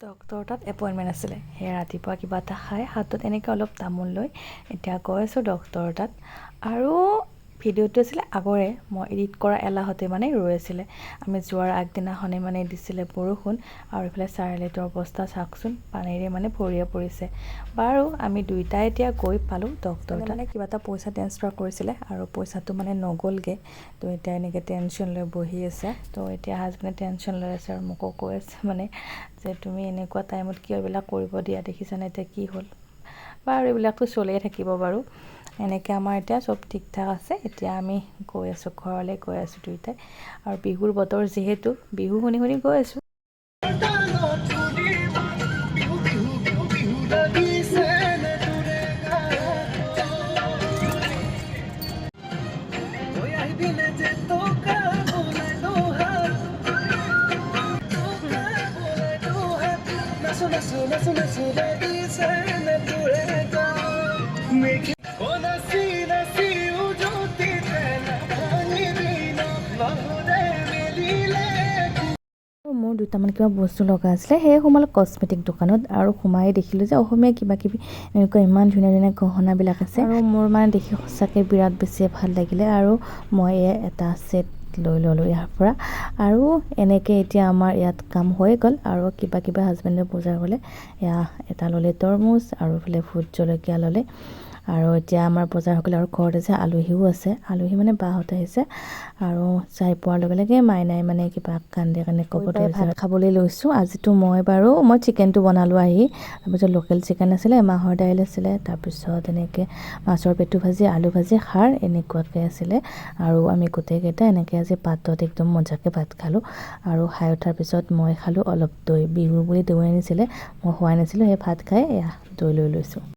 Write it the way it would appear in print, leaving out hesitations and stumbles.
doctor তাত appointment আছিলে সেই ৰাতিপুৱা কিবা এটা খাই হাতত এনেকৈ অলপ তামোল লৈ এতিয়া গৈ আছোঁ ডক্টৰ তাত আৰু ভিডিঅ'টো আছিলে আগৰে মই এডিট কৰা এলাহতে মানে ৰৈ আছিলে আমি যোৱাৰ আগদিনাখনে মানে দিছিলে বৰষুণ আৰু এইফালে চাৰিআলিটোৰ অৱস্থা চাওকচোন পানীৰে মানে ভৰিয়ে পৰিছে বাৰু আমি দুইটাই এতিয়া গৈ পালোঁ ডক্টৰ তাত মানে কিবা এটা পইচা ট্ৰেন্সফাৰ কৰিছিলে আৰু পইচাটো মানে নগ'লগৈ তো এতিয়া এনেকৈ টেনশ্যন লৈ বহি আছে তো এতিয়া হাজবেণ্ডে টেনশ্যন লৈ আছে আৰু মোকো কৈ আছে মানে যে তুমি এনেকুৱা টাইমত কিয় এইবিলাক কৰিব দিয়া দেখিছানে এতিয়া কি হ'ল বাৰু এইবিলাকতো চলিয়ে থাকিব বাৰু এনেকৈ আমাৰ এতিয়া চব ঠিক ঠাক আছে এতিয়া আমি গৈ আছোঁ ঘৰলৈ গৈ আছোঁ দুইটাই আৰু বিহুৰ বতৰ যিহেতু বিহু শুনি শুনি গৈ আছোঁ মোৰ দুটামান কিবা বস্তু লগা আছিলে সেই সোমালোঁ কচমেটিক দোকানত আৰু সোমাই দেখিলোঁ যে অসমীয়া কিবা কিবি এনেকুৱা ইমান ধুনীয়া ধুনীয়া গহনাবিলাক আছে আৰু মোৰ মানে দেখি সঁচাকৈ বিৰাট বেছি ভাল লাগিলে আৰু মই এটা ছেট লৈ ল'লোঁ ইয়াৰ পৰা আৰু এনেকৈ এতিয়া আমাৰ ইয়াত কাম হৈ গ'ল আৰু কিবা হাজবেণ্ডে বজাৰ কৰিলে এয়া এটা ল'লে তৰমুজ আৰু এইফালে ভোট জলকীয়া ল'লে আৰু এতিয়া আমাৰ বজাৰ সকলে আৰু ঘৰত আছে আলহীও আছে আলহী মানে বাহঁত আহিছে আৰু চাই পোৱাৰ লগে লগে মাইনাই মানে কিবা কান্দে ক'ব ভাত খাবলৈ লৈছোঁ আজিতো মই চিকেনটো বনালোঁ আহি তাৰপিছত লোকেল চিকেন আছিলে মাহৰ দাইল আছিলে তাৰপিছত এনেকৈ মাছৰ পেটু ভাজি আলু ভাজি খাৰ এনেকুৱাকৈ আছিলে আৰু আমি গোটেইকেইটা এনেকৈ আজি পাতত একদম মজাকৈ ভাত খালোঁ আৰু খাই উঠাৰ পিছত মই খালোঁ অলপ দৈ বিহু বুলি দৈ আনিছিলে মই খোৱাই নাছিলোঁ সেই ভাত খাই এয়া দৈ লৈ লৈছোঁ